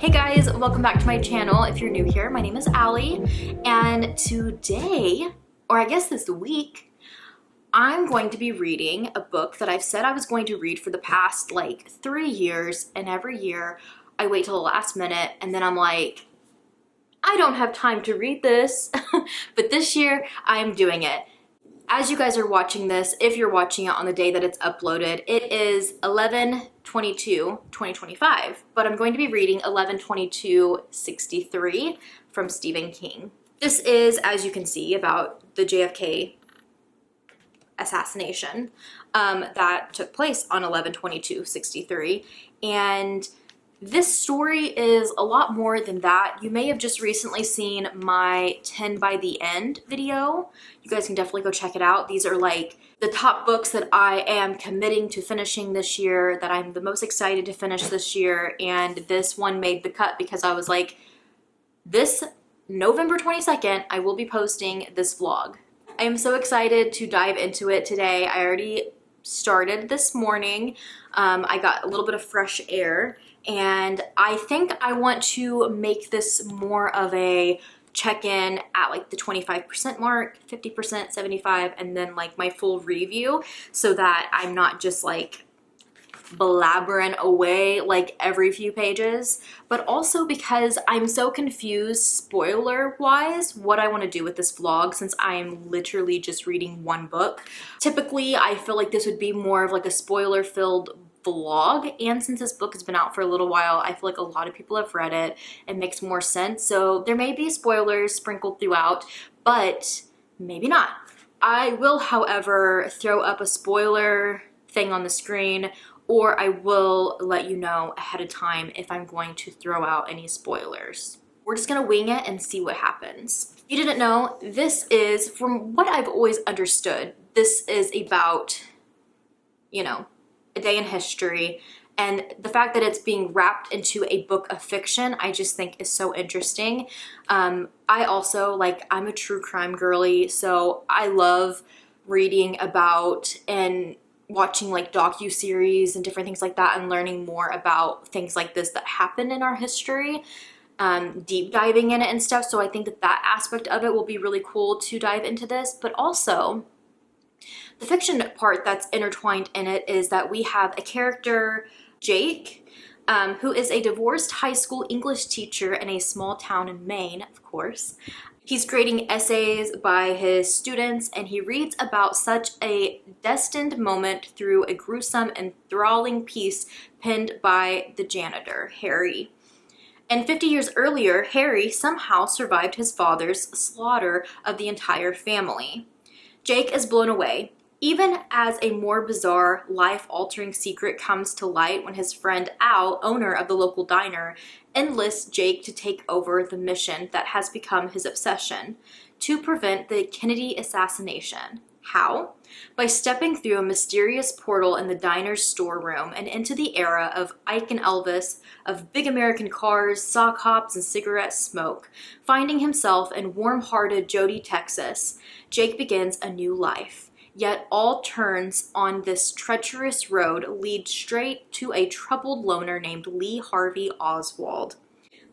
Hey guys, welcome back to my channel. If you're new here, my name is Allie, and today, or I guess this week, I'm going to be reading a book that I've said I was going to read for the past like 3 years, and every year I wait till the last minute and then I'm like, I don't have time to read this, but this year I'm doing it. As you guys are watching this, if you're watching it on the day that it's uploaded, it is 11/22/2025, but I'm going to be reading 11/22/63 from Stephen King. This is, as you can see, about the JFK assassination that took place on 11/22/63, and this story is a lot more than that. You may have just recently seen my 10 by the end video. You guys can definitely go check it out. These are like the top books that I am committing to finishing this year, that I'm the most excited to finish this year, and this one made the cut because I was like, this November 22nd, I will be posting this vlog. I am so excited to dive into it today. I already started this morning. I got a little bit of fresh air, and I think I want to make this more of a check-in at like the 25% mark, 50%, 75, and then like my full review, so that I'm not just like blabbering away like every few pages, but also because I'm so confused spoiler wise what I want to do with this vlog, since I am literally just reading one book. Typically I feel like this would be more of like a spoiler filled vlog, and since this book has been out for a little while, I feel like a lot of people have read it. It makes more sense, so there may be spoilers sprinkled throughout, but maybe not. I will, however, throw up a spoiler thing on the screen, or I will let you know ahead of time if I'm going to throw out any spoilers. We're just gonna wing it and see what happens. If you didn't know, this is, from what I've always understood, this is about, you know, a day in history, and the fact that it's being wrapped into a book of fiction, I just think is so interesting. I also, like, I'm a true crime girly, so I love reading about and watching like docu-series and different things like that, and learning more about things like this that happen in our history, deep diving in it and stuff. So I think that that aspect of it will be really cool to dive into this, but also the fiction part that's intertwined in it is that we have a character, Jake, who is a divorced high school English teacher in a small town in Maine, of course. He's grading essays by his students, and he reads about such a destined moment through a gruesome, enthralling piece penned by the janitor, Harry. And 50 years earlier, Harry somehow survived his father's slaughter of the entire family. Jake is blown away, even as a more bizarre, life-altering secret comes to light when his friend Al, owner of the local diner, enlists Jake to take over the mission that has become his obsession, to prevent the Kennedy assassination. How? By stepping through a mysterious portal in the diner's storeroom and into the era of Ike and Elvis, of big American cars, sock hops, and cigarette smoke. Finding himself in warm-hearted Jody, Texas, Jake begins a new life. Yet all turns on this treacherous road lead straight to a troubled loner named Lee Harvey Oswald.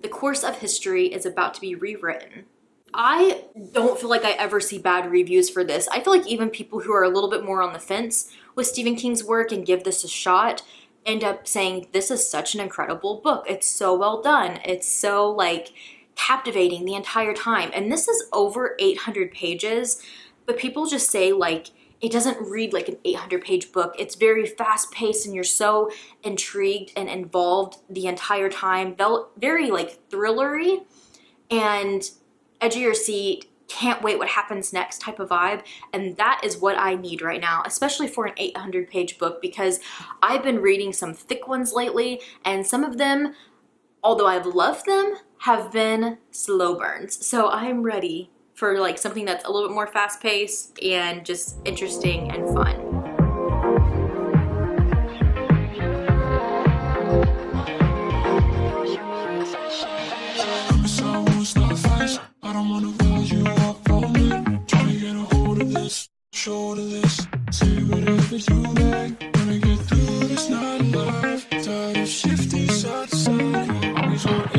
The course of history is about to be rewritten. I don't feel like I ever see bad reviews for this. I feel like even people who are a little bit more on the fence with Stephen King's work and give this a shot end up saying this is such an incredible book. It's so well done. It's so like captivating the entire time. And this is over 800 pages, but people just say like, it doesn't read like an 800-page book. It's very fast-paced, and you're so intrigued and involved the entire time. Very like thrillery and edge of your seat, can't wait what happens next type of vibe. And that is what I need right now, especially for an 800-page book, because I've been reading some thick ones lately, and some of them, although I've loved them, have been slow burns. So I'm ready for like something that's a little bit more fast-paced and just interesting and fun. Say whatever you like, wanna get through this night alive. Tired of shifting side to side, always on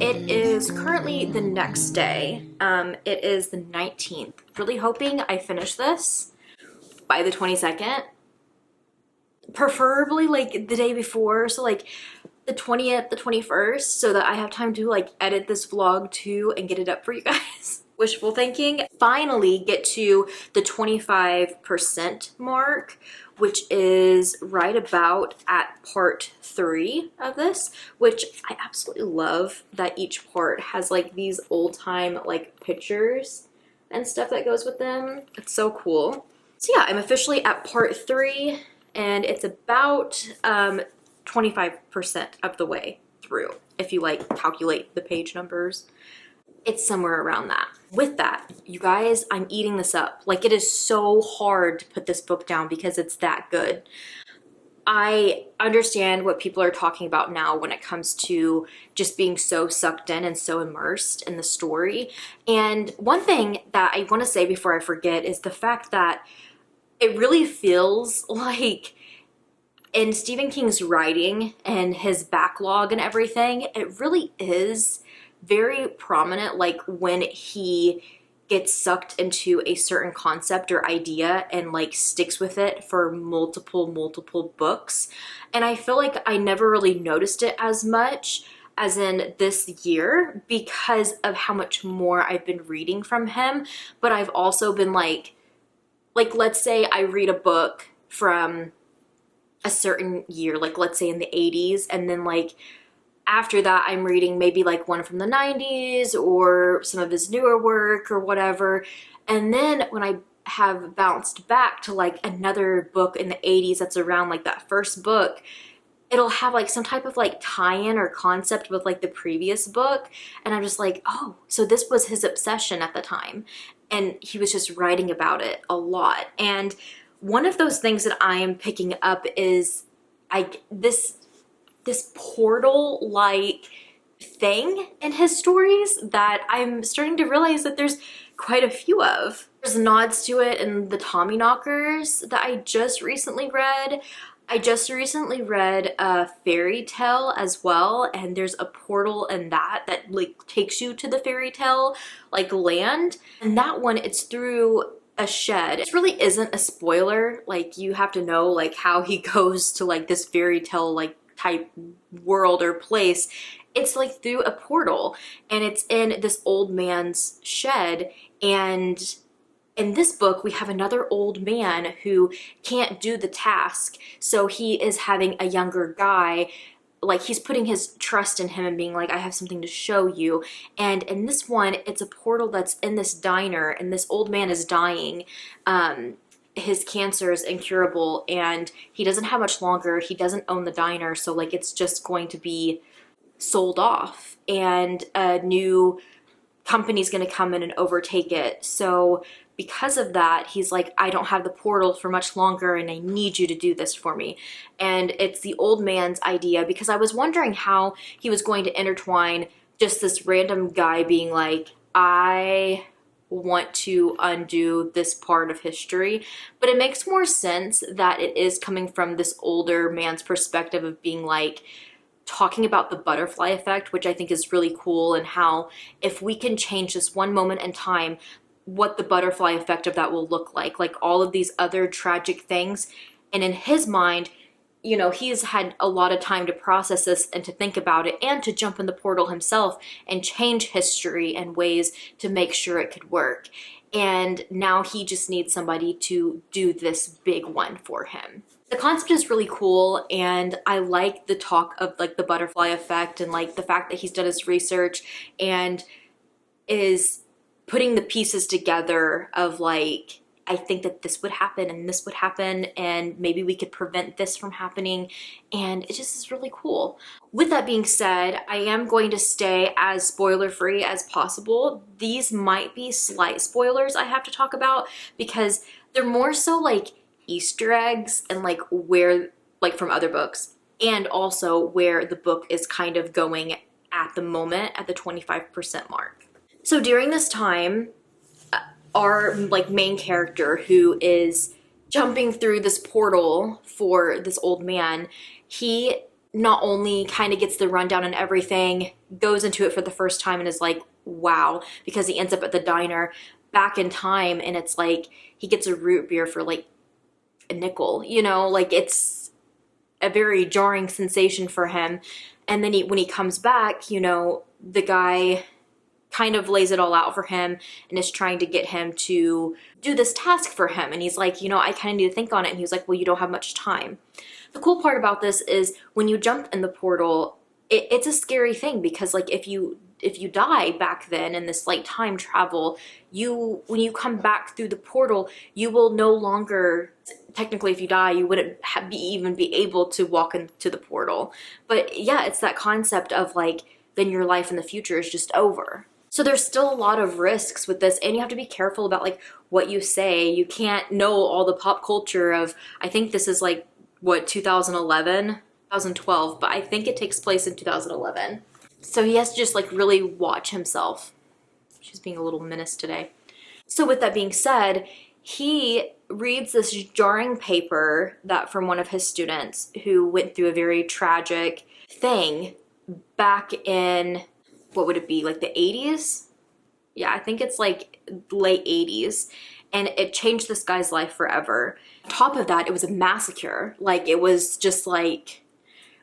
it is currently the next day. It is the 19th. Really hoping I finish this by the 22nd. Preferably like the day before, so like the 20th, the 21st, so that I have time to like edit this vlog too and get it up for you guys. Wishful thinking. Finally get to the 25% mark, which is right about at part 3 of this, which I absolutely love that each part has like these old time like pictures and stuff that goes with them. It's so cool. So yeah, I'm officially at part 3 and it's about 25% of the way through if you like calculate the page numbers. It's somewhere around that. With that, you guys, I'm eating this up. Like, it is so hard to put this book down because it's that good. I understand what people are talking about now when it comes to just being so sucked in and so immersed in the story. And one thing that I want to say before I forget is the fact that it really feels like in Stephen King's writing and his backlog and everything, it really is very prominent, like when he gets sucked into a certain concept or idea and like sticks with it for multiple books. And I feel like I never really noticed it as much as in this year because of how much more I've been reading from him. But I've also been like let's say I read a book from a certain year, like let's say in the 80s, and then like after that I'm reading maybe like one from the 90s or some of his newer work or whatever. And then when I have bounced back to like another book in the 80s that's around like that first book, it'll have like some type of like tie-in or concept with like the previous book. And I'm just like, oh, so this was his obsession at the time. And he was just writing about it a lot. And one of those things that I am picking up is this portal-like thing in his stories that I'm starting to realize that there's quite a few of. There's nods to it in the Tommyknockers that I just recently read. I just recently read a fairy tale as well, and there's a portal in that like takes you to the fairy tale like land. And that one, it's through a shed. It really isn't a spoiler. Like, you have to know like how he goes to like this fairy tale like type world or place. It's like through a portal, and it's in this old man's shed. And in this book we have another old man who can't do the task, so he is having a younger guy, like he's putting his trust in him and being like, I have something to show you. And in this one, it's a portal that's in this diner, and this old man is dying. His cancer is incurable and he doesn't have much longer. He doesn't own the diner, so like it's just going to be sold off and a new company's going to come in and overtake it. So because of that, he's like, I don't have the portal for much longer and I need you to do this for me. And it's the old man's idea, because I was wondering how he was going to intertwine just this random guy being like, I want to undo this part of history. But it makes more sense that it is coming from this older man's perspective of being like, talking about the butterfly effect, which I think is really cool, and how if we can change this one moment in time, what the butterfly effect of that will look like all of these other tragic things. And in his mind, you know, he's had a lot of time to process this and to think about it and to jump in the portal himself and change history in ways to make sure it could work. And now he just needs somebody to do this big one for him. The concept is really cool, and I like the talk of like the butterfly effect and like the fact that he's done his research and is putting the pieces together of like, I think that this would happen and this would happen and maybe we could prevent this from happening, and it just is really cool. With that being said, I am going to stay as spoiler free as possible. These might be slight spoilers I have to talk about because they're more so like Easter eggs and like where, like from other books, and also where the book is kind of going at the moment at the 25% mark. So during this time, our like main character, who is jumping through this portal for this old man, he not only kind of gets the rundown and everything, goes into it for the first time and is like, wow, because he ends up at the diner back in time, and it's like he gets a root beer for like a nickel, you know, like it's a very jarring sensation for him. And then when he comes back, you know, the guy kind of lays it all out for him and is trying to get him to do this task for him. And he's like, you know, I kind of need to think on it. And he was like, well, you don't have much time. The cool part about this is when you jump in the portal, it's a scary thing, because like if you die back then in this like time travel, when you come back through the portal, you will no longer, technically if you die, you wouldn't even be able to walk into the portal. But yeah, it's that concept of like, then your life in the future is just over. So there's still a lot of risks with this, and you have to be careful about like what you say. You can't know all the pop culture of, I think this is like, what, 2011, 2012, but I think it takes place in 2011. So he has to just like really watch himself. She's being a little menace today. So with that being said, he reads this jarring paper that from one of his students who went through a very tragic thing back in, what would it be, like the 80s? Yeah, I think it's like late 80s. And it changed this guy's life forever. On top of that, it was a massacre. Like, it was just like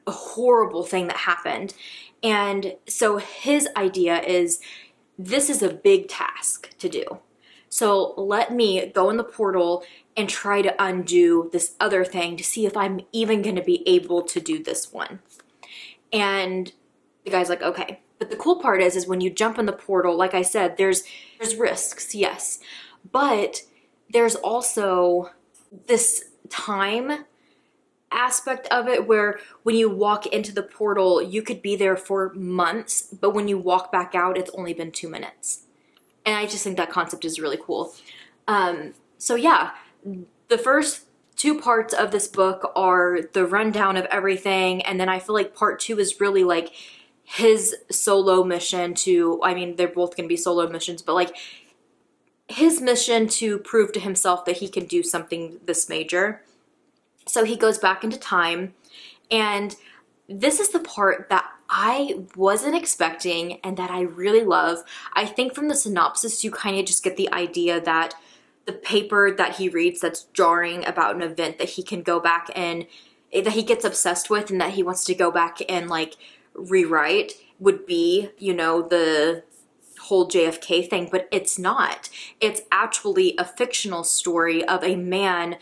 a horrible thing that happened. And so his idea is, this is a big task to do. So let me go in the portal and try to undo this other thing to see if I'm even going to be able to do this one. And the guy's like, okay. But the cool part is when you jump in the portal, like I said, there's risks, yes. But there's also this time aspect of it where when you walk into the portal, you could be there for months, but when you walk back out, it's only been 2 minutes. And I just think that concept is really cool. So yeah, the first 2 parts of this book are the rundown of everything, and then I feel like part 2 is really like his solo mission to, I mean, they're both gonna be solo missions, but like his mission to prove to himself that he can do something this major. So he goes back into time, and this is the part that I wasn't expecting and that I really love. I think from the synopsis, you kind of just get the idea that the paper that he reads that's jarring about an event that he can go back and that he gets obsessed with and that he wants to go back and like rewrite would be, you know, the whole JFK thing, but it's not. It's actually a fictional story of a man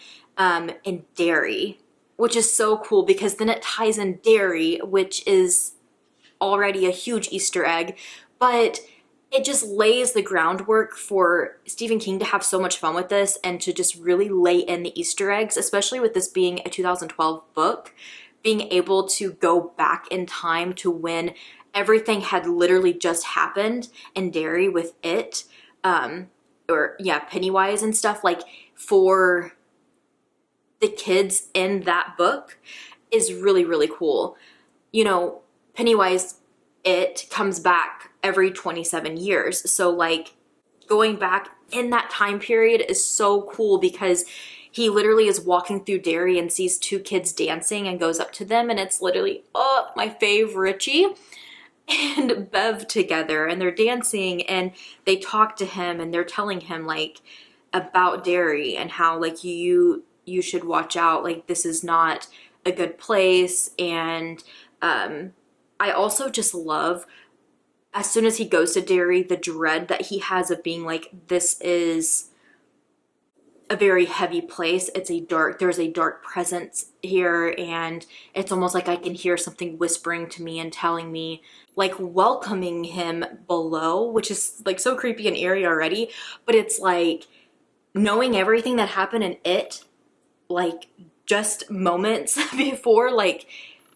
in Derry, which is so cool because then it ties in Derry, which is already a huge Easter egg, but it just lays the groundwork for Stephen King to have so much fun with this and to just really lay in the Easter eggs, especially with this being a 2012 book, being able to go back in time to when everything had literally just happened in Derry with it, Pennywise and stuff, like for the kids in that book is really, really cool. You know, Pennywise, it comes back every 27 years. So like going back in that time period is so cool because he literally is walking through Derry and sees 2 kids dancing and goes up to them, and it's literally, oh, my fave Richie and Bev together, and they're dancing and they talk to him and they're telling him like about Derry and how like you should watch out, like this is not a good place. And I also just love, as soon as he goes to Derry, the dread that he has of being like, this is a very heavy place. There's a dark presence here, and it's almost like I can hear something whispering to me and telling me, like welcoming him below, which is like so creepy and eerie already, but it's like knowing everything that happened in it, like just moments before, like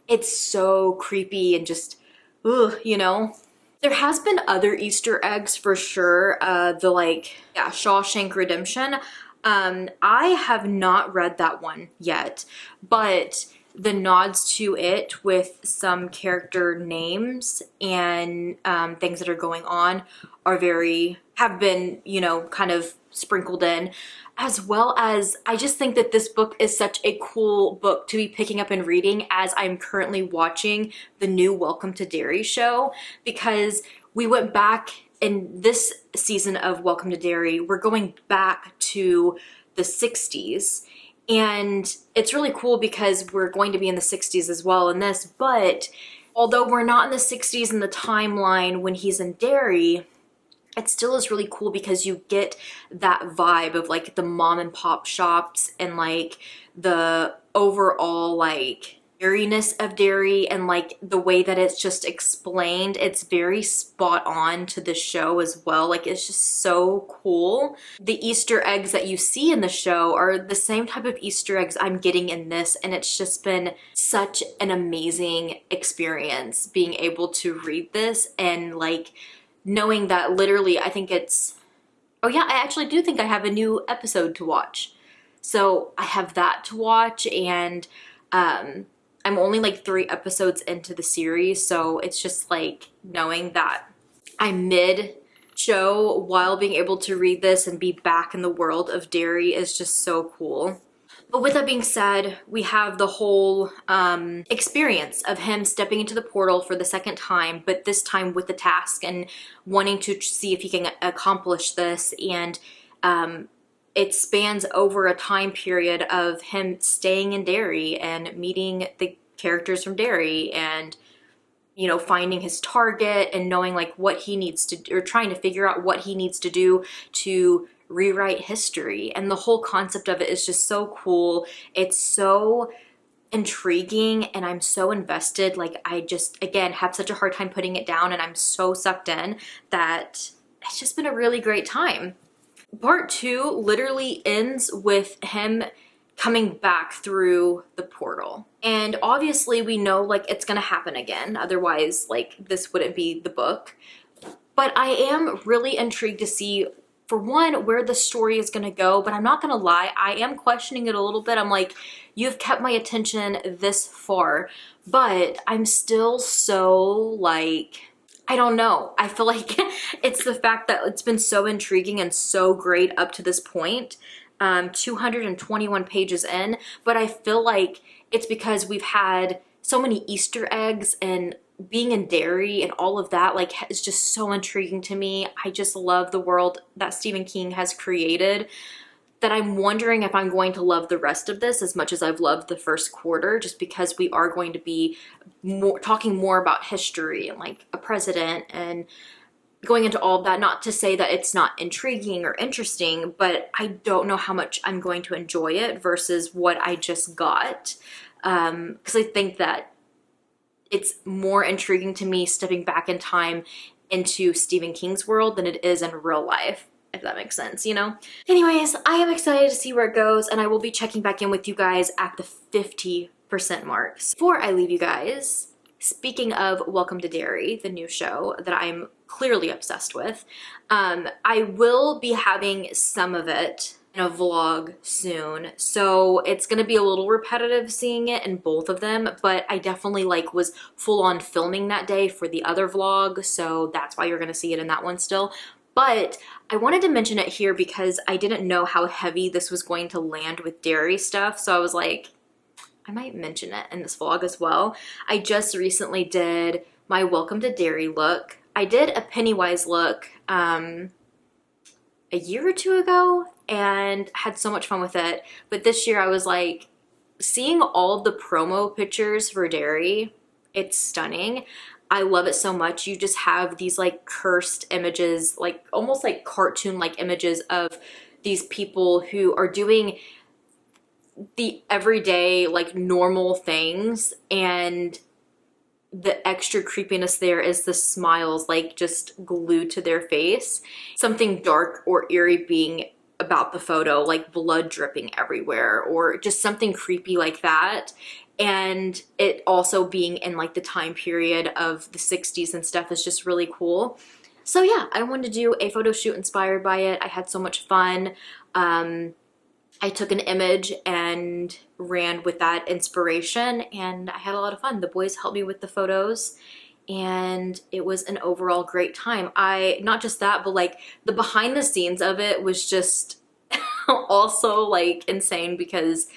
it's so creepy and just, ugh, you know? There has been other Easter eggs for sure. Shawshank Redemption. I have not read that one yet, but the nods to it with some character names and things that are going on have been, you know, kind of sprinkled in, as well as I just think that this book is such a cool book to be picking up and reading as I'm currently watching the new Welcome to Derry show, because we went back in this season of Welcome to Derry, we're going back to the 60s. And it's really cool because we're going to be in the 60s as well in this, but although we're not in the 60s in the timeline when he's in Derry, it still is really cool because you get that vibe of like the mom and pop shops and like the overall like eeriness of Derry, and like the way that it's just explained, it's very spot on to the show as well. Like it's just so cool. The Easter eggs that you see in the show are the same type of Easter eggs I'm getting in this, and it's just been such an amazing experience being able to read this and like knowing that literally I think it's, oh yeah, I actually do think I have a new episode to watch. So I have that to watch, and I'm only like 3 episodes into the series, so it's just like knowing that I'm mid show while being able to read this and be back in the world of Derry is just so cool. But with that being said, we have the whole experience of him stepping into the portal for the second time, but this time with the task and wanting to see if he can accomplish this. And it spans over a time period of him staying in Derry and meeting the characters from Derry and, you know, finding his target and knowing like what he needs to, or trying to figure out what he needs to do to rewrite history. And the whole concept of it is just so cool. It's so intriguing and I'm so invested. Like I just, again, have such a hard time putting it down, and I'm so sucked in that it's just been a really great time. Part 2 literally ends with him coming back through the portal. And obviously we know like it's gonna happen again. Otherwise, like this wouldn't be the book. But I am really intrigued to see, for one, where the story is gonna go. But I'm not gonna lie, I am questioning it a little bit. I'm like, you've kept my attention this far, but I'm still so like, I don't know. I feel like it's the fact that it's been so intriguing and so great up to this point. 221 pages in, but I feel like it's because we've had so many Easter eggs and being in Derry and all of that, like, is just so intriguing to me. I just love the world that Stephen King has created, that I'm wondering if I'm going to love the rest of this as much as I've loved the first quarter, just because we are going to be talking more about history and like a president and going into all of that. Not to say that it's not intriguing or interesting, but I don't know how much I'm going to enjoy it versus what I just got. Because I think that it's more intriguing to me stepping back in time into Stephen King's world than it is in real life, if that makes sense, you know? Anyways, I am excited to see where it goes, and I will be checking back in with you guys at the 50% marks. Before I leave you guys, speaking of Welcome to Derry, the new show that I'm clearly obsessed with, I will be having some of it in a vlog soon. So it's gonna be a little repetitive seeing it in both of them, but I definitely like was full on filming that day for the other vlog. So that's why you're gonna see it in that one still. But I wanted to mention it here because I didn't know how heavy this was going to land with Derry stuff. So I was like, I might mention it in this vlog as well. I just recently did my Welcome to Derry look. I did a Pennywise look a year or two ago and had so much fun with it. But this year I was like, seeing all of the promo pictures for Derry, it's stunning. I love it so much. You just have these like cursed images, like almost like cartoon-like images of these people who are doing the everyday like normal things, and the extra creepiness there is the smiles like just glued to their face. Something dark or eerie being about the photo, like blood dripping everywhere, or just something creepy like that. And it also being in like the time period of the 60s and stuff is just really cool. So yeah, I wanted to do a photo shoot inspired by it. I had so much fun. I took an image and ran with that inspiration, and I had a lot of fun. The boys helped me with the photos, and it was an overall great time. Not just that, but like the behind the scenes of it was just also like insane because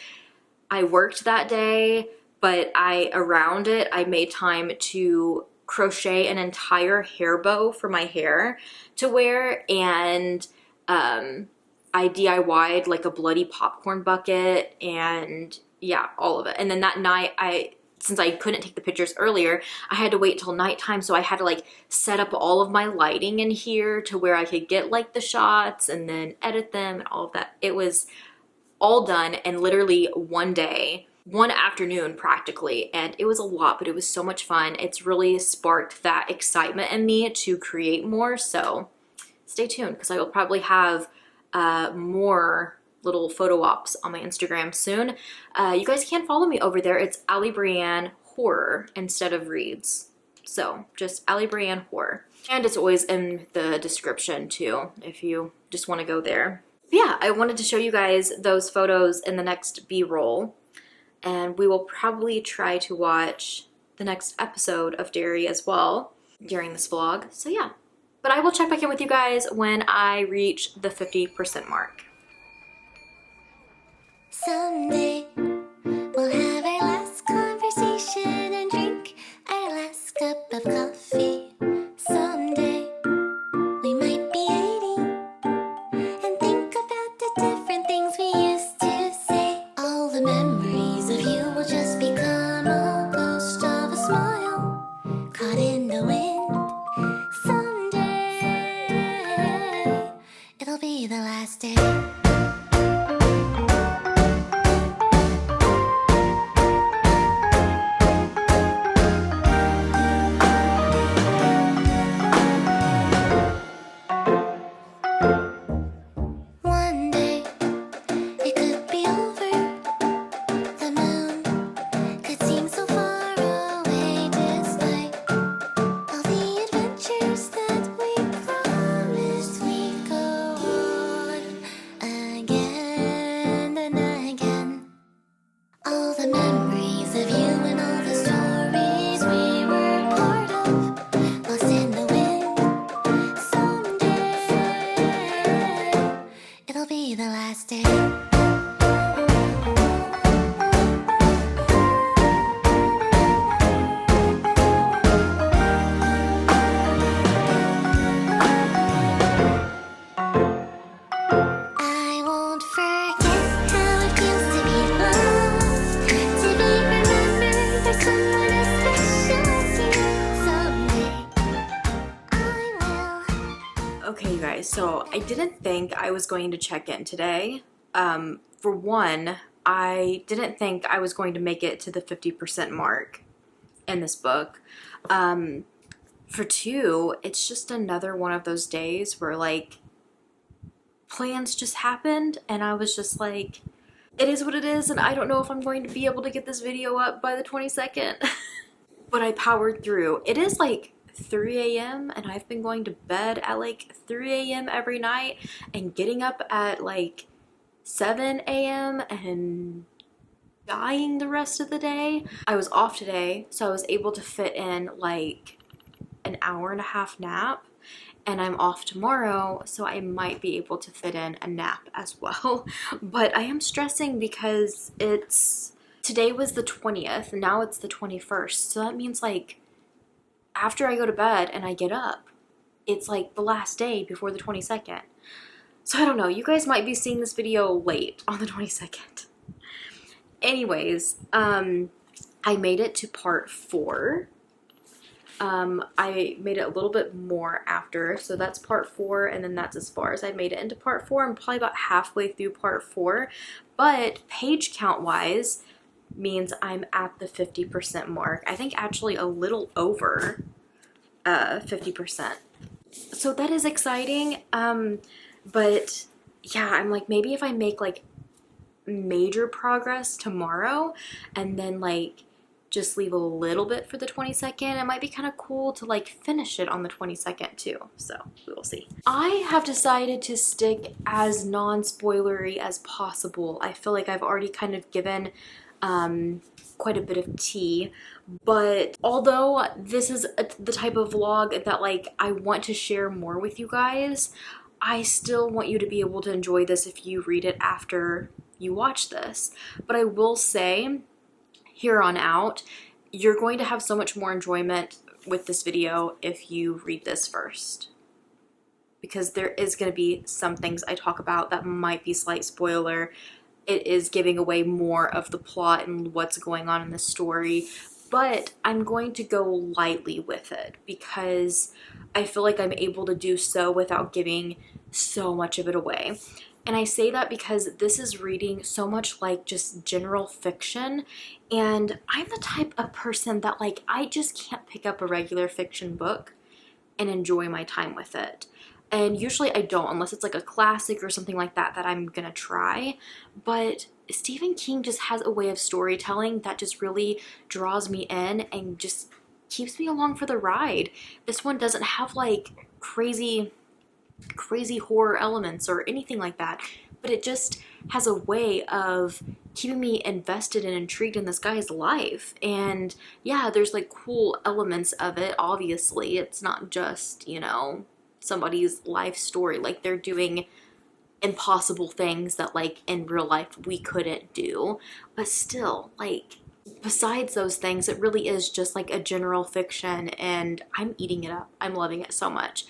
I worked that day, but around it, I made time to crochet an entire hair bow for my hair to wear, and I DIY'd like a bloody popcorn bucket, and yeah, all of it. And then that night, since I couldn't take the pictures earlier, I had to wait till nighttime, so I had to like set up all of my lighting in here to where I could get like the shots and then edit them and all of that. It was all done in literally one day, one afternoon practically, and it was a lot, but it was so much fun. It's really sparked that excitement in me to create more, so stay tuned because I will probably have more little photo ops on my Instagram soon. You guys can follow me over there. It's Allie Brienne Horror instead of Reads. So just Allie Brienne Horror. And it's always in the description too, if you just want to go there. Yeah, I wanted to show you guys those photos in the next B-roll. And we will probably try to watch the next episode of Derry as well during this vlog. So yeah. But I will check back in with you guys when I reach the 50% mark. Someday we'll have our last conversation and drink our last cup of coffee. Someday we might be 80 and think about the different things we used to say. All the memories of you will just become a ghost of a smile caught in the wind. Someday it'll be the last day. Okay, you guys, so I didn't think I was going to check in today. For one, I didn't think I was going to make it to the 50% mark in this book. For two, it's just another one of those days where like plans just happened and I was just like, it is what it is, and I don't know if I'm going to be able to get this video up by the 22nd. But I powered through. It is like 3 a.m. and I've been going to bed at like 3 a.m. every night and getting up at like 7 a.m. and dying the rest of the day. I was off today, so I was able to fit in like an hour and a half nap, and I'm off tomorrow, so I might be able to fit in a nap as well. But I am stressing because today was the 20th, and now it's the 21st, so that means like after I go to bed and I get up, it's like the last day before the 22nd. So I don't know, you guys might be seeing this video late on the 22nd. Anyways, I made it to part 4. I made it a little bit more after, so that's part 4, and then that's as far as I made it into part 4. I'm probably about halfway through part 4, but page count wise means I'm at the 50% mark. I think actually a little over 50%. So that is exciting. But yeah, I'm like, maybe if I make like major progress tomorrow and then like just leave a little bit for the 22nd, it might be kind of cool to like finish it on the 22nd too. So we will see. I have decided to stick as non-spoilery as possible. I feel like I've already kind of given quite a bit of tea. But although this is the type of vlog that like I want to share more with you guys, I still want you to be able to enjoy this if you read it after you watch this. But I will say, here on out, you're going to have so much more enjoyment with this video if you read this first. Because there is going to be some things I talk about that might be slight spoiler. It is giving away more of the plot and what's going on in the story, but I'm going to go lightly with it because I feel like I'm able to do so without giving so much of it away. And I say that because this is reading so much like just general fiction, and I'm the type of person that like I just can't pick up a regular fiction book and enjoy my time with it. And usually I don't, unless it's like a classic or something like that that I'm gonna try. But Stephen King just has a way of storytelling that just really draws me in and just keeps me along for the ride. This one doesn't have like crazy horror elements or anything like that, but it just has a way of keeping me invested and intrigued in this guy's life. And yeah, there's like cool elements of it. Obviously, it's not just, you know, somebody's life story. Like they're doing impossible things that like in real life we couldn't do. But still, like besides those things, it really is just like a general fiction, and I'm eating it up. I'm loving it so much.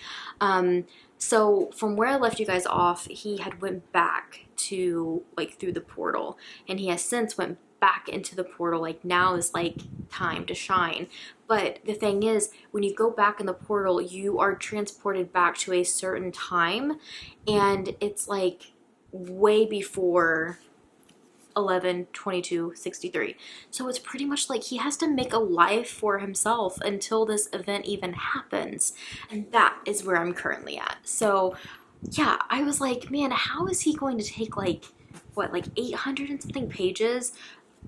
So from where I left you guys off, he had went back to like through the portal, and he has since went back into the portal. Like now is like time to shine. But the thing is, when you go back in the portal, you are transported back to a certain time, and it's like way before 11/22/63. So it's pretty much like he has to make a life for himself until this event even happens. And that is where I'm currently at. So yeah, I was like, man, how is he going to take like, what, like 800 and something pages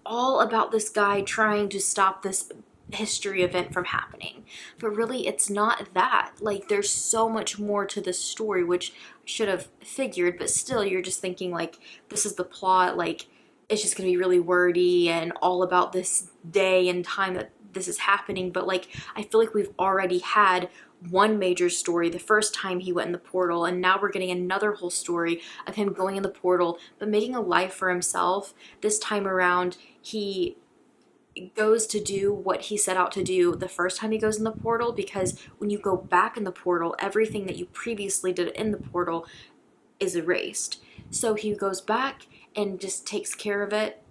all about this guy trying to stop this history event from happening? But really, it's not that. Like, there's so much more to the story, which I should have figured, but still, you're just thinking like, this is the plot, like, it's just gonna be really wordy and all about this day and time that this is happening. But like, I feel like we've already had one major story the first time he went in the portal, and now we're getting another whole story of him going in the portal but making a life for himself. This time around, he goes to do what he set out to do the first time he goes in the portal, because when you go back in the portal, everything that you previously did in the portal is erased. So he goes back and just takes care of it,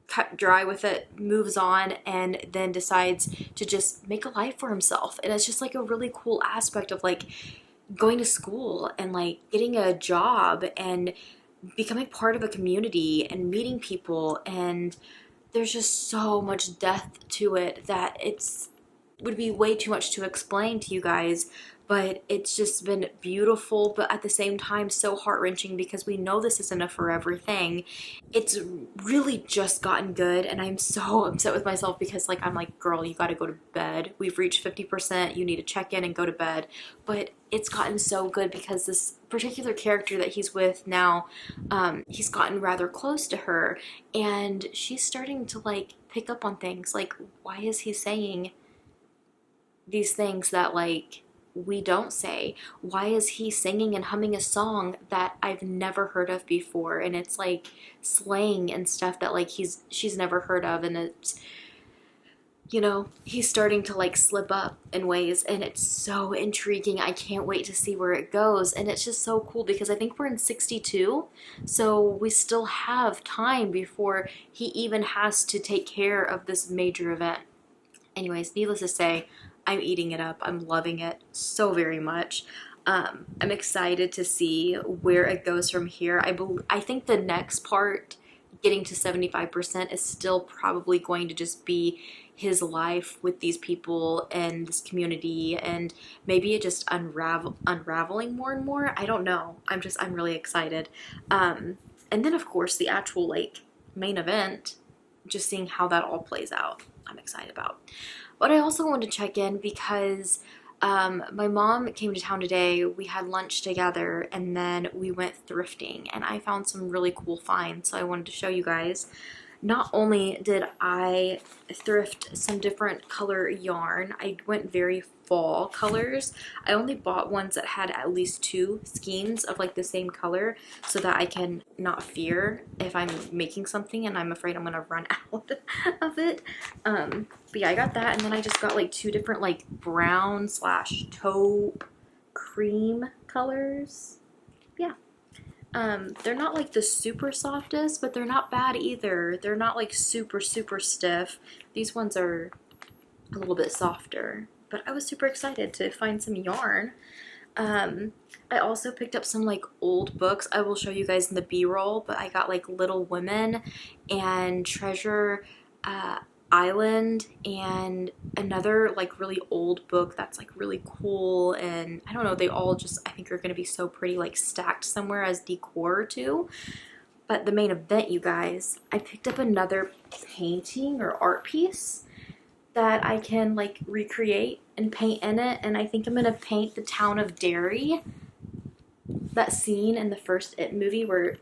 cut dry with it, moves on, and then decides to just make a life for himself. And it's just like a really cool aspect of like going to school and like getting a job and becoming part of a community and meeting people. And there's just so much depth to it that it's would be way too much to explain to you guys. But it's just been beautiful, but at the same time so heart-wrenching, because we know this isn't a forever thing. It's really just gotten good, and I'm so upset with myself because like I'm like, girl, you gotta go to bed. We've reached 50%, you need to check in and go to bed. But it's gotten so good because this particular character that he's with now, he's gotten rather close to her, and she's starting to like pick up on things. Like, why is he saying these things that like we don't say? Why is he singing and humming a song that I've never heard of before? And it's like slang and stuff that like she's never heard of, and it's, you know, he's starting to like slip up in ways, and it's so intriguing. I can't wait to see where it goes. And it's just so cool because I think we're in 62, so we still have time before he even has to take care of this major event. Anyways, needless to say, I'm eating it up. I'm loving it so very much. I'm excited to see where it goes from here. I think the next part, getting to 75%, is still probably going to just be his life with these people and this community, and maybe it just unraveling more and more. I don't know. I'm really excited. And then of course the actual like main event, just seeing how that all plays out, I'm excited about. But I also wanted to check in because my mom came to town today. We had lunch together, and then we went thrifting, and I found some really cool finds, so I wanted to show you guys. Not only did I thrift some different color yarn, I went very fall colors. I only bought ones that had at least 2 skeins of like the same color so that I can not fear if I'm making something and I'm afraid I'm gonna run out of it. But yeah, I got that, and then I just got like 2 different like brown slash taupe cream colors. Yeah. They're not like the super softest, but they're not bad either. They're not like super stiff. These ones are a little bit softer, but I was super excited to find some yarn. I also picked up some like old books. I will show you guys in the B-roll, but I got like Little Women and Treasure Island and another like really old book that's like really cool, and I don't know, they all just I think are going to be so pretty like stacked somewhere as decor too. But the main event, you guys, I picked up another painting or art piece that I can like recreate and paint in it, and I think I'm going to paint the town of Derry. That scene in the first It movie where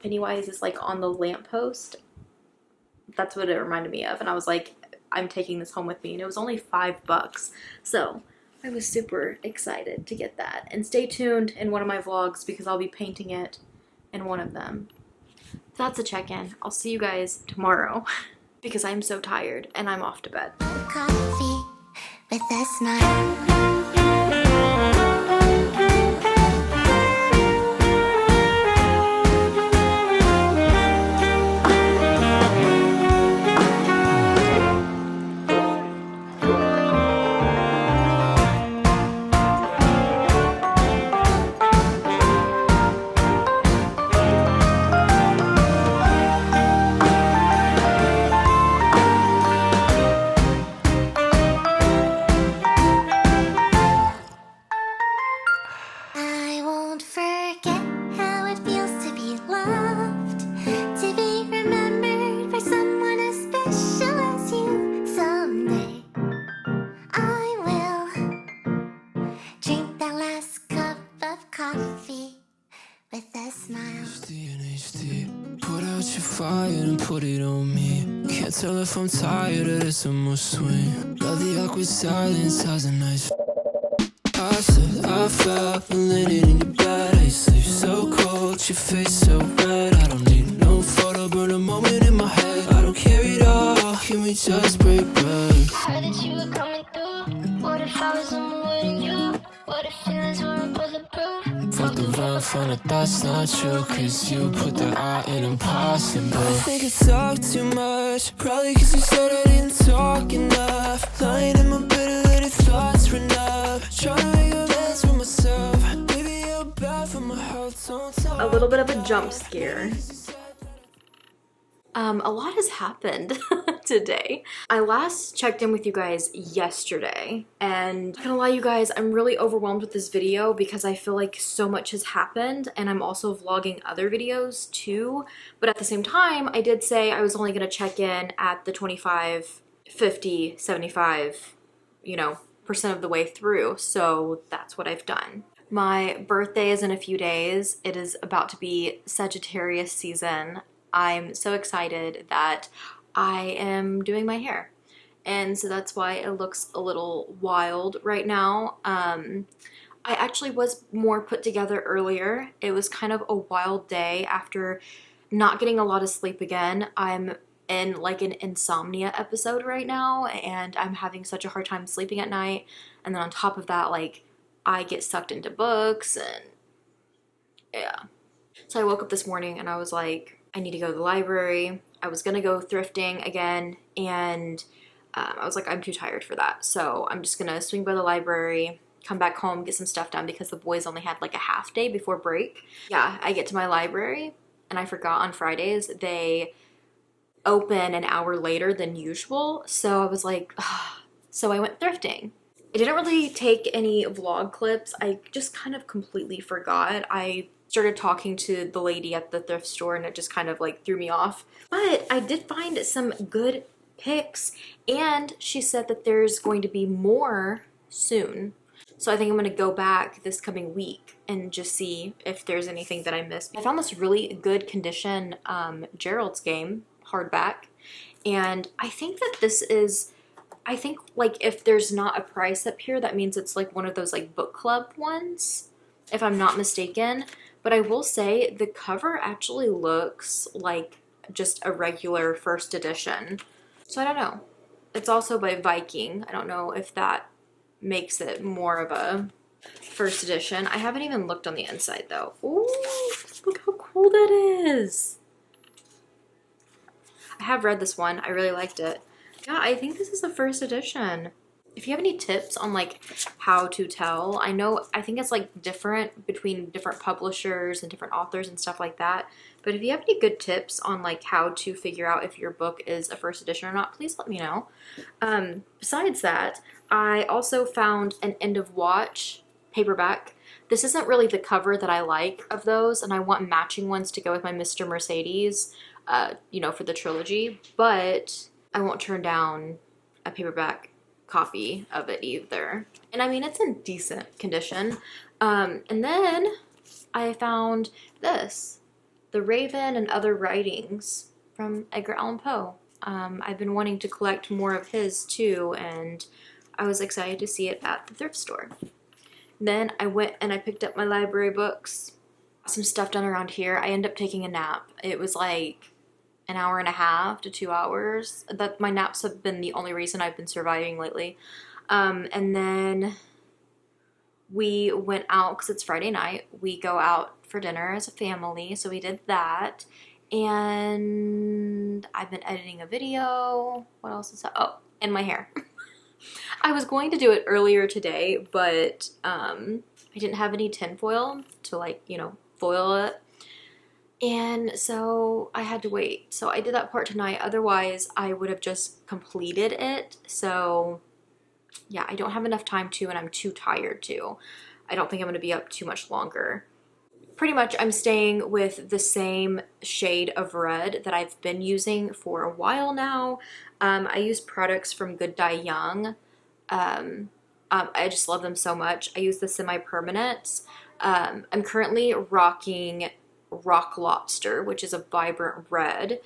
Pennywise is like on the lamppost. That's what it reminded me of, and I was like, I'm taking this home with me, and it was only $5, so I was super excited to get that. And stay tuned in one of my vlogs because I'll be painting it in one of them. That's a check-in. I'll see you guys tomorrow because I'm so tired and I'm off to bed. Coffee with a smile. I won't forget how it feels to be loved, to be remembered by someone as special as you. Someday I will drink that last cup of coffee with a smile. HD and HD. Put out your fire and put it on me. Can't tell if I'm tired or this a mood swing. Love the awkward silence, how's a nice. I said I fell and landed in your bed. I sleep so cold, your face so red. I don't need no photo, burn a moment in my head. I don't care at all, can we just break bread? Heard that you were coming through. What if I was on my way to you? What if feelings weren't bulletproof? Fucked around, found out that's not true. Cause you put the I in impossible. I think I talk too much, probably cause you said I didn't talk enough. Lying in my bed, letting thoughts run up. Trying to make amends for myself. Maybe you're bad for my health, don't talk. A little bit of a jump scare. A lot has happened today. I last checked in with you guys yesterday, and I'm not gonna lie, you guys, I'm really overwhelmed with this video because I feel like so much has happened, and I'm also vlogging other videos too. But at the same time, I did say I was only gonna check in at the 25, 50, 75, percent of the way through, so that's what I've done. My birthday is in a few days. It is about to be Sagittarius season. I'm so excited that I am doing my hair, and so that's why it looks a little wild right now. I actually was more put together earlier. It was kind of a wild day after not getting a lot of sleep again. I'm in like an insomnia episode right now, and I'm having such a hard time sleeping at night, and then on top of that, like, I get sucked into books, and yeah. So I woke up this morning and I was like, I need to go to the library. I was gonna go thrifting again, and I was like, I'm too tired for that. So I'm just gonna swing by the library, come back home, get some stuff done because the boys only had like a half day before break. Yeah, I get to my library, and I forgot on Fridays they open an hour later than usual. So I was like, ugh. So I went thrifting. I didn't really take any vlog clips. I just kind of completely forgot. I started talking to the lady at the thrift store, and it just kind of like threw me off. But I did find some good picks, and she said that there's going to be more soon. So I think I'm going to go back this coming week and just see if there's anything that I missed. I found this really good condition Gerald's game. hardback. And I think that this is, I think like if there's not a price up here, that means it's like one of those like book club ones, if I'm not mistaken. But I will say the cover actually looks like just a regular first edition. So I don't know. It's also by Viking. I don't know if that makes it more of a first edition. I haven't even looked on the inside though. Ooh, look how cool that is. I have read this one. I really liked it. Yeah, I think this is a first edition. If you have any tips on like how to tell, I think it's like different between different publishers and different authors and stuff like that. But if you have any good tips on like how to figure out if your book is a first edition or not, please let me know. Besides that, I also found an end of watch paperback. This isn't really the cover that I like of those, and I want matching ones to go with my Mr. Mercedes, you know, for the trilogy, but I won't turn down a paperback copy of it either. And I mean, it's in decent condition. And then I found this, The Raven and Other Writings from Edgar Allan Poe. I've been wanting to collect more of his too, and I was excited to see it at the thrift store. Then I went and I picked up my library books, some stuff done around here. I ended up taking a nap. It was like an hour and a half to 2 hours. That my naps have been the only reason I've been surviving lately. And then we went out because it's Friday night. We go out for dinner as a family, so we did that. And I've been editing a video. What else is that? Oh, and my hair. I was going to do it earlier today, but I didn't have any tinfoil to like, you know, foil it. And so I had to wait. So I did that part tonight. Otherwise, I would have just completed it. So yeah, I don't have enough time to, and I'm too tired to. I don't think I'm going to be up too much longer. Pretty much I'm staying with the same shade of red that I've been using for a while now. I use products from Good Dye Young. I just love them so much. I use the semi-permanents. I'm currently rocking Rock Lobster, which is a vibrant red,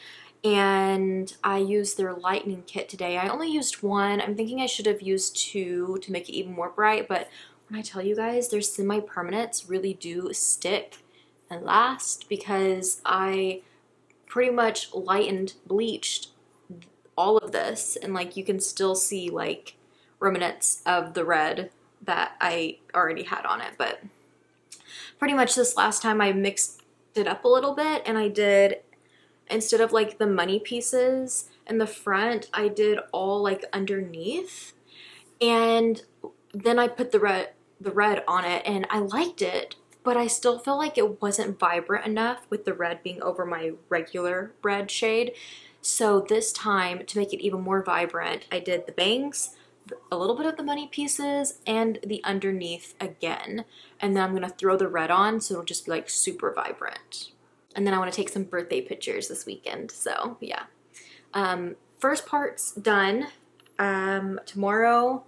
and I used their lightning kit today. I only used one. I'm thinking I should have used two to make it even more bright, but when I tell you guys, their semi-permanents really do stick and last, because I pretty much lightened, bleached all of this, and like you can still see like remnants of the red that I already had on it. But pretty much this last time I mixed it up a little bit, and I did, instead of like the money pieces in the front, I did all like underneath, and then I put the red on it, and I liked it, but I still feel like it wasn't vibrant enough with the red being over my regular red shade. So this time, to make it even more vibrant, I did the bangs, a little bit of the money pieces, and the underneath again. And then I'm going to throw the red on, so it'll just be like super vibrant. And then I want to take some birthday pictures this weekend. So yeah. First part's done. Tomorrow,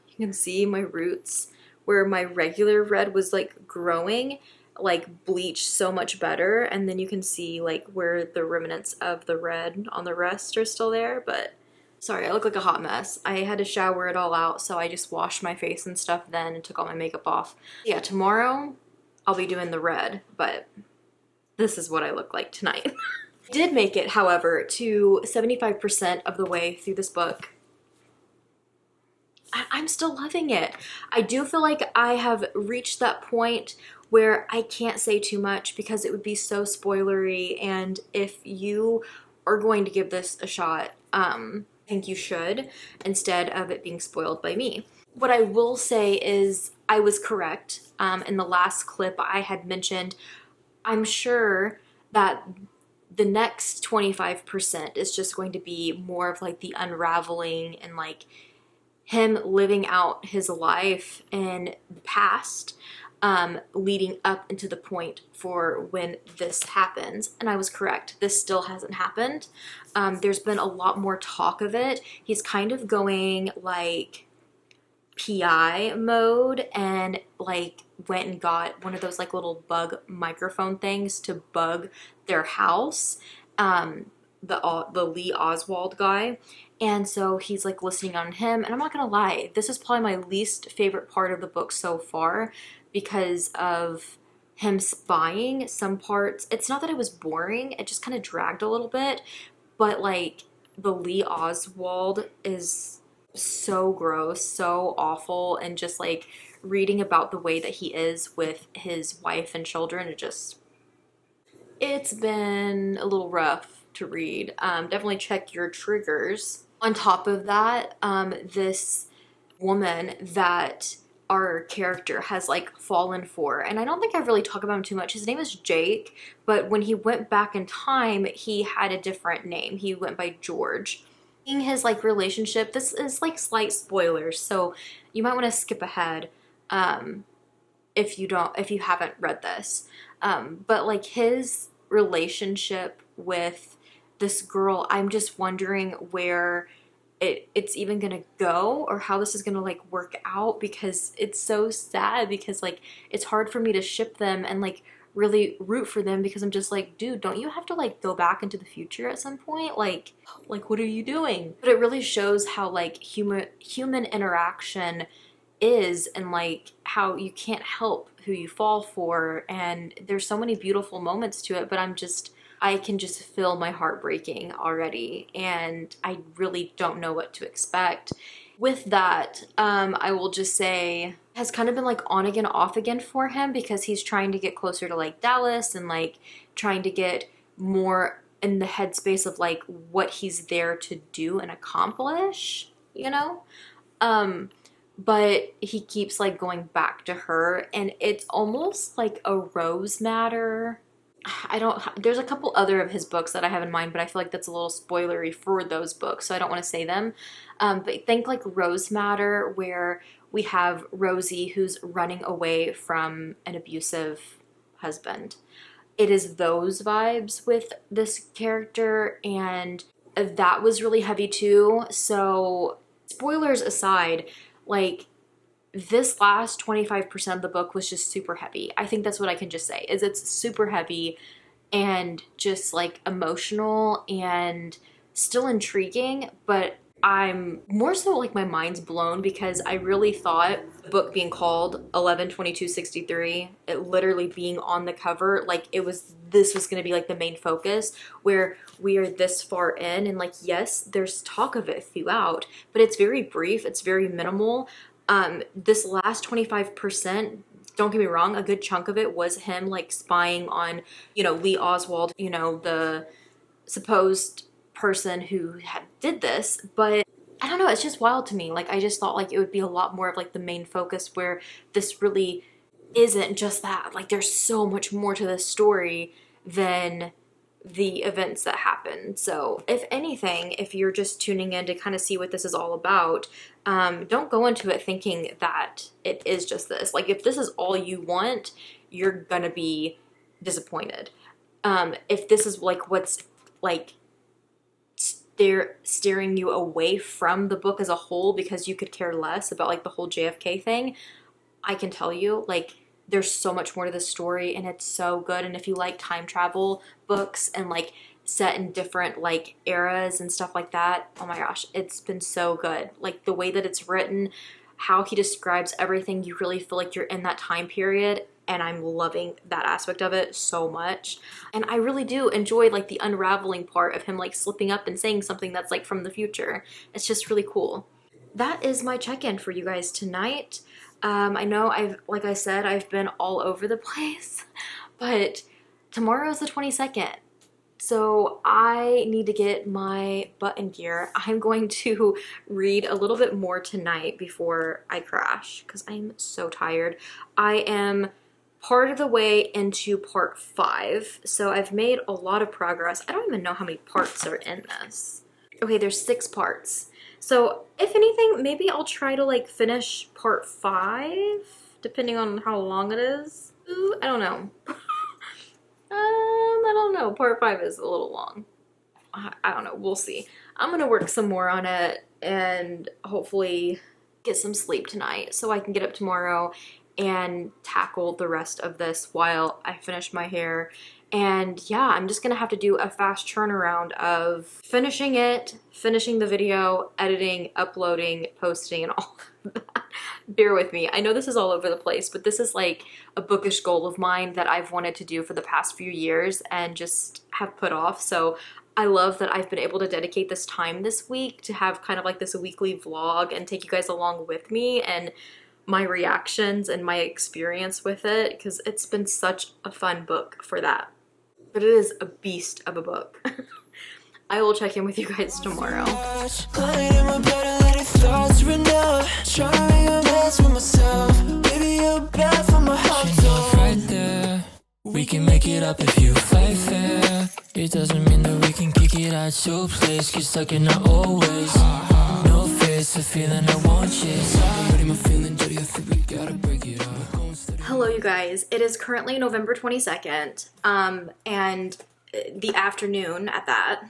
you can see my roots where my regular red was like growing, like bleached so much better. And then you can see like where the remnants of the red on the rest are still there. But sorry, I look like a hot mess. I had to shower it all out, so I just washed my face and stuff then and took all my makeup off. Yeah, tomorrow I'll be doing the red, but this is what I look like tonight. I did make it, however, to 75% of the way through this book. I'm still loving it. I do feel like I have reached that point where I can't say too much because it would be so spoilery, and if you are going to give this a shot, I think you should, instead of it being spoiled by me. What I will say is I was correct. In the last clip I had mentioned, I'm sure that the next 25% is just going to be more of like the unraveling and like him living out his life in the past, leading up into the point for when this happens. And I was correct. This still hasn't happened. There's been a lot more talk of it. He's kind of going like PI mode, and like went and got one of those like little bug microphone things to bug their house. the Lee Oswald guy. And so he's like listening on him. And I'm not gonna lie, this is probably my least favorite part of the book so far because of him spying some parts. It's not that it was boring, it just kind of dragged a little bit. But like the Lee Oswald is so gross, so awful, and just like reading about the way that he is with his wife and children, it's been a little rough to read. Definitely check your triggers. On top of that, this woman that our character has like fallen for, and I don't think I've really talked about him too much. His name is Jake, but when he went back in time, he had a different name. He went by George. In his like relationship, this is like slight spoilers, so you might want to skip ahead if you haven't read this. But like his relationship with this girl, I'm just wondering where it's even gonna go or how this is gonna like work out, because it's so sad, because like it's hard for me to ship them and like really root for them, because I'm just like, dude, don't you have to like go back into the future at some point? Like what are you doing? But it really shows how like human interaction is, and like how you can't help who you fall for, and there's so many beautiful moments to it, but I can just feel my heart breaking already, and I really don't know what to expect. With that, I will just say has kind of been like on again, off again for him, because he's trying to get closer to like Dallas and like trying to get more in the headspace of like what he's there to do and accomplish, you know? But he keeps like going back to her, and it's almost like a Rose matter. There's a couple other of his books that I have in mind, but I feel like that's a little spoilery for those books, so I don't want to say them. But think like Rose Matter, where we have Rosie who's running away from an abusive husband. It is those vibes with this character, and that was really heavy too. So, spoilers aside, like, this last 25% of the book was just super heavy. I think that's what I can just say, is it's super heavy and just like emotional and still intriguing, but I'm more so like my mind's blown, because I really thought the book being called 11/22/63, it literally being on the cover, like this was going to be like the main focus, where we are this far in, and like, yes, there's talk of it throughout, but it's very brief, it's very minimal. This last 25%, don't get me wrong, a good chunk of it was him like spying on, Lee Oswald, the supposed person who did this. But I don't know, it's just wild to me. Like, I just thought like it would be a lot more of like the main focus, where this really isn't just that. Like, there's so much more to this story than the events that happen. So if anything, if you're just tuning in to kind of see what this is all about, don't go into it thinking that it is just this. Like, if this is all you want, you're gonna be disappointed. If this is like what's like steering you away from the book as a whole, because you could care less about like the whole JFK thing, I can tell you, like, there's so much more to the story, and it's so good. And if you like time travel books and like set in different like eras and stuff like that, oh my gosh, it's been so good. Like, the way that it's written, how he describes everything, you really feel like you're in that time period, and I'm loving that aspect of it so much. And I really do enjoy like the unraveling part of him like slipping up and saying something that's like from the future. It's just really cool. That is my check-in for you guys tonight. I know like I said, I've been all over the place, but tomorrow's the 22nd. So I need to get my butt in gear. I'm going to read a little bit more tonight before I crash, because I'm so tired. I am part of the way into part 5, so I've made a lot of progress. I don't even know how many parts are in this. Okay, there's 6 parts. So if anything, maybe I'll try to like finish part 5, depending on how long it is. Ooh, I don't know. I don't know. Part 5 is a little long. I don't know. We'll see. I'm gonna work some more on it and hopefully get some sleep tonight so I can get up tomorrow and tackle the rest of this while I finish my hair. And yeah, I'm just gonna have to do a fast turnaround of finishing it, finishing the video, editing, uploading, posting, and all of that. Bear with me. I know this is all over the place, but this is like a bookish goal of mine that I've wanted to do for the past few years and just have put off. So I love that I've been able to dedicate this time this week to have kind of like this weekly vlog and take you guys along with me and my reactions and my experience with it, because it's been such a fun book for that. But it is a beast of a book. I will check in with you guys tomorrow. We can make it up if you fight fair. It doesn't mean that we can kick it out your place. Get stuck in our old ways. No face, a feeling I won't chase. I'm feeling dirty, I think we gotta break it up. Hello you guys, it is currently November 22nd, and the afternoon at that.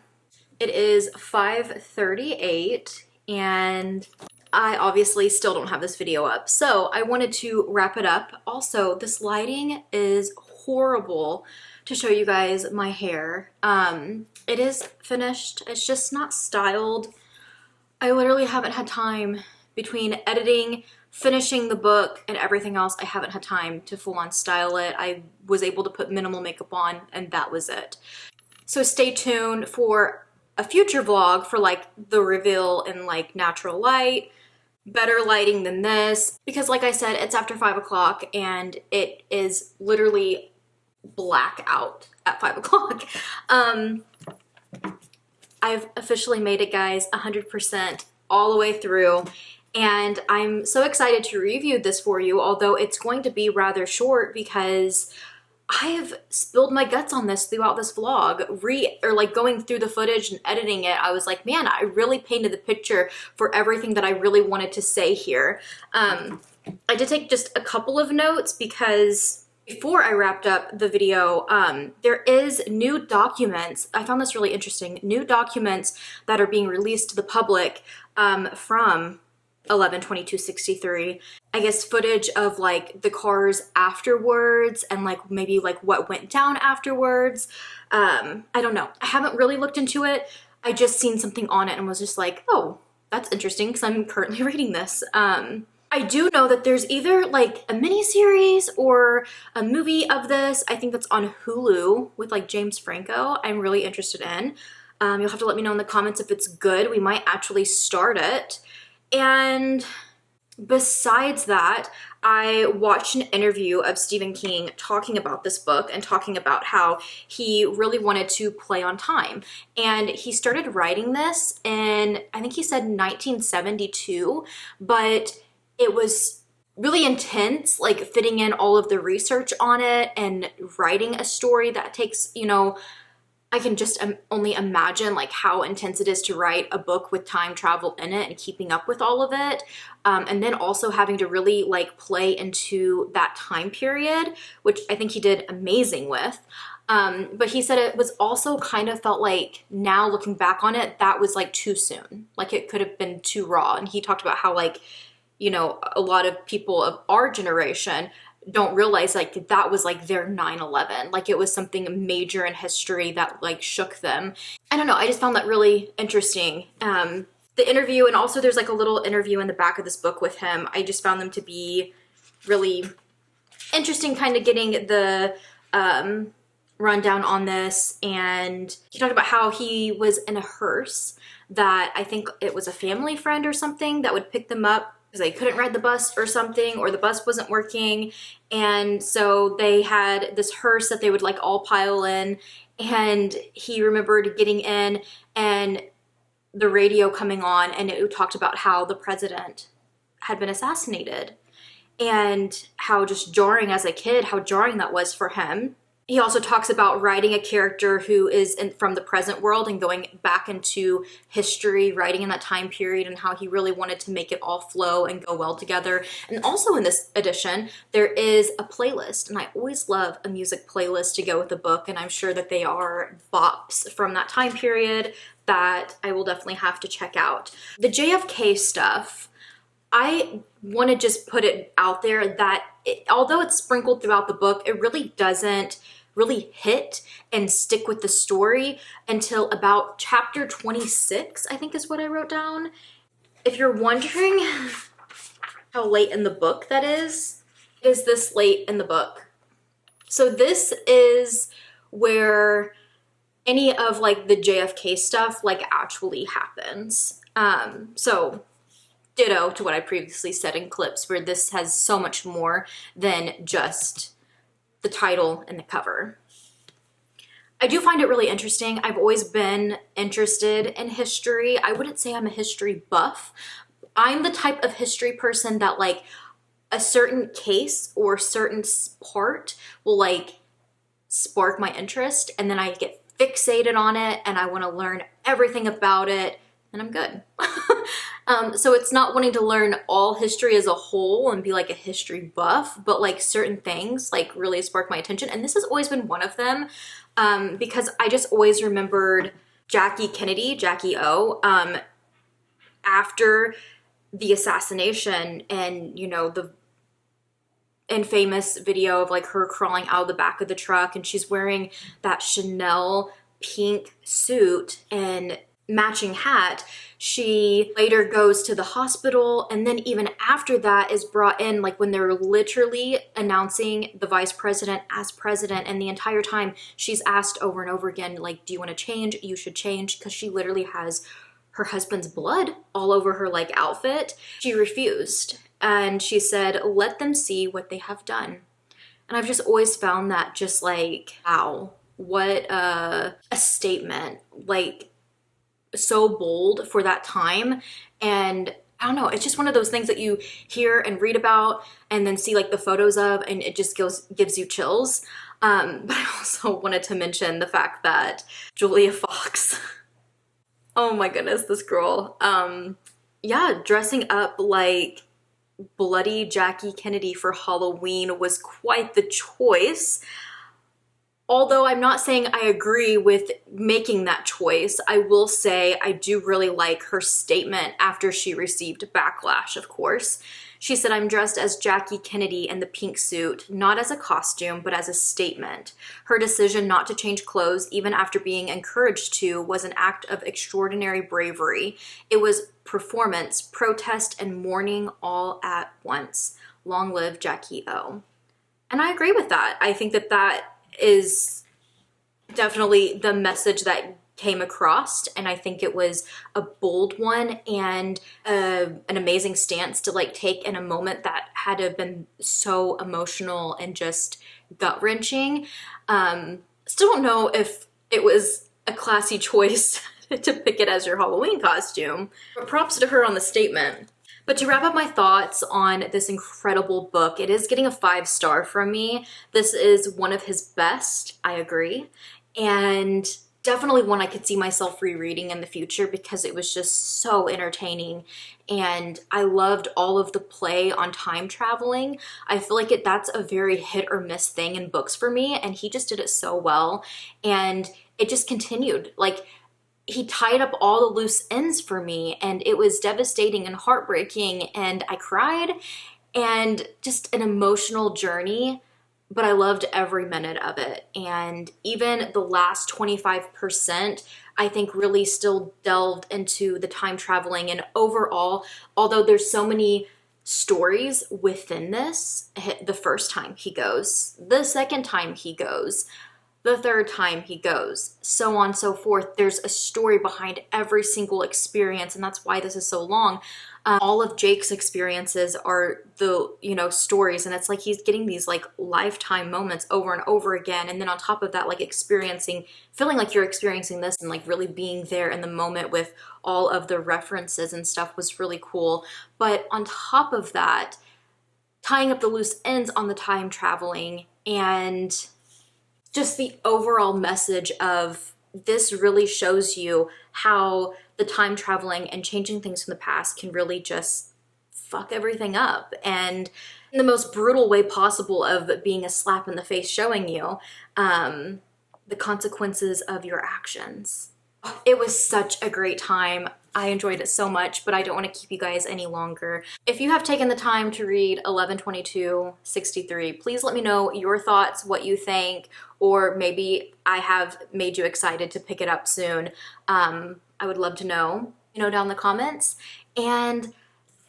It is 5:38, and I obviously still don't have this video up, so I wanted to wrap it up. Also, this lighting is horrible to show you guys my hair. It is finished, it's just not styled. I literally haven't had time between editing, finishing the book, and everything else. I haven't had time to full on style it. I was able to put minimal makeup on, and that was it. So stay tuned for a future vlog for like the reveal in like natural light, better lighting than this, because like I said, it's after 5 o'clock and it is literally black out at 5 o'clock. I've officially made it, guys, 100% all the way through. And I'm so excited to review this for you, although it's going to be rather short because I have spilled my guts on this throughout this vlog. Like going through the footage and editing it, I was like, man, I really painted the picture for everything that I really wanted to say here. I did take just a couple of notes because before I wrapped up the video, there is new documents. I found this really interesting. New documents that are being released to the public from 11/22/63. I guess footage of like the cars afterwards and like maybe like what went down afterwards. I don't know. I haven't really looked into it. I just seen something on it and was just like, oh, that's interesting because I'm currently reading this. I do know that there's either like a mini series or a movie of this. I think that's on Hulu with like James Franco. I'm really interested in. You'll have to let me know in the comments if it's good. We might actually start it. And besides that, I watched an interview of Stephen King talking about this book and talking about how he really wanted to play on time. And he started writing this in, I think he said 1972, but it was really intense, like fitting in all of the research on it and writing a story that takes, you know, I can just only imagine like how intense it is to write a book with time travel in it and keeping up with all of it. And then also having to really like play into that time period, which I think he did amazing with. But he said it was also kind of felt like now looking back on it, that was like too soon. Like it could have been too raw. And he talked about how like, you know, a lot of people of our generation don't realize like that was like their 9/11. Like it was something major in history that like shook them. I don't know, I just found that really interesting. The interview, and also there's like a little interview in the back of this book with him. I just found them to be really interesting, kind of getting the rundown on this. And he talked about how he was in a hearse that I think it was a family friend or something that would pick them up because they couldn't ride the bus or something, or the bus wasn't working. And so they had this hearse that they would like all pile in. And he remembered getting in and the radio coming on, and it talked about how the president had been assassinated and how just jarring as a kid, how jarring that was for him. He also talks about writing a character who is from the present world and going back into history, writing in that time period, and how he really wanted to make it all flow and go well together. And also in this edition, there is a playlist, and I always love a music playlist to go with the book, and I'm sure that they are bops from that time period that I will definitely have to check out. The JFK stuff, I want to just put it out there that although it's sprinkled throughout the book, it really doesn't really hit and stick with the story until about chapter 26, I think is what I wrote down. If you're wondering how late in the book that is this late in the book. So this is where any of like the JFK stuff like actually happens. So ditto to what I previously said in clips, where this has so much more than just the title and the cover. I do find it really interesting. I've always been interested in history. I wouldn't say I'm a history buff. I'm the type of history person that like a certain case or certain part will like spark my interest, and then I get fixated on it and I want to learn everything about it, and I'm good. So it's not wanting to learn all history as a whole and be like a history buff, but like certain things like really spark my attention. And this has always been one of them, because I just always remembered Jackie Kennedy, Jackie O, after the assassination, and you know, the infamous video of like her crawling out of the back of the truck, and she's wearing that Chanel pink suit and matching hat. She later goes to the hospital, and then even after that is brought in, like when they're literally announcing the vice president as president, and the entire time she's asked over and over again, like, do you want to change? You should change, because she literally has her husband's blood all over her like outfit. She refused, and she said, let them see what they have done. And I've just always found that just like, wow, what a statement, like so bold for that time. And I don't know, it's just one of those things that you hear and read about and then see like the photos of, and it just gives you chills. But I also wanted to mention the fact that Julia Fox, oh my goodness, this girl, yeah, dressing up like bloody Jackie Kennedy for Halloween was quite the choice. Although I'm not saying I agree with making that choice, I will say I do really like her statement after she received backlash, of course. She said, I'm dressed as Jackie Kennedy in the pink suit, not as a costume, but as a statement. Her decision not to change clothes, even after being encouraged to, was an act of extraordinary bravery. It was performance, protest, and mourning all at once. Long live Jackie O. And I agree with that. I think that that is definitely the message that came across, and I think it was a bold one and an amazing stance to like take in a moment that had to have been so emotional and just gut-wrenching. Still don't know if it was a classy choice to pick it as your Halloween costume, but props to her on the statement. But to wrap up my thoughts on this incredible book, it is getting a 5-star from me. This is one of his best, I agree, and definitely one I could see myself rereading in the future because it was just so entertaining, and I loved all of the play on time traveling. I feel like that's a very hit or miss thing in books for me, and he just did it so well, and it just continued. Like, he tied up all the loose ends for me, and it was devastating and heartbreaking, and I cried, and just an emotional journey, but I loved every minute of it. And even the last 25%, I think really still delved into the time traveling. And overall, although there's so many stories within this, the first time he goes, the second time he goes, the third time he goes, so on and so forth. There's a story behind every single experience, and that's why this is so long. All of Jake's experiences are the, stories, and it's like he's getting these like lifetime moments over and over again. And then on top of that, like feeling like you're experiencing this and like really being there in the moment with all of the references and stuff was really cool. But on top of that, tying up the loose ends on the time traveling and just the overall message of this really shows you how the time traveling and changing things from the past can really just fuck everything up, and in the most brutal way possible of being a slap in the face, showing you the consequences of your actions. It was such a great time. I enjoyed it so much, but I don't want to keep you guys any longer. If you have taken the time to read 11/22/63, please let me know your thoughts, what you think, or maybe I have made you excited to pick it up soon. I would love to know, down in the comments. And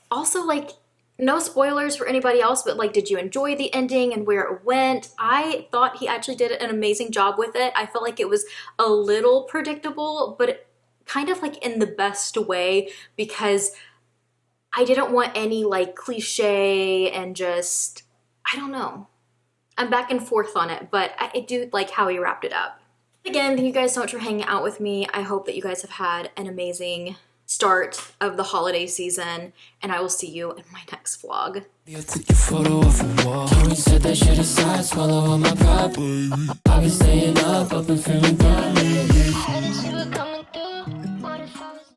also, like, no spoilers for anybody else, but like, did you enjoy the ending and where it went? I thought he actually did an amazing job with it. I felt like it was a little predictable, but kind of like in the best way, because I didn't want any like cliche and just, I don't know. I'm back and forth on it, but I do like how he wrapped it up. Again, thank you guys so much for hanging out with me. I hope that you guys have had an amazing start of the holiday season, and I will see you in my next vlog. I took your photo off the wall. Can we set that shit aside? Swallow all my pride. I've been staying up and feeling bad.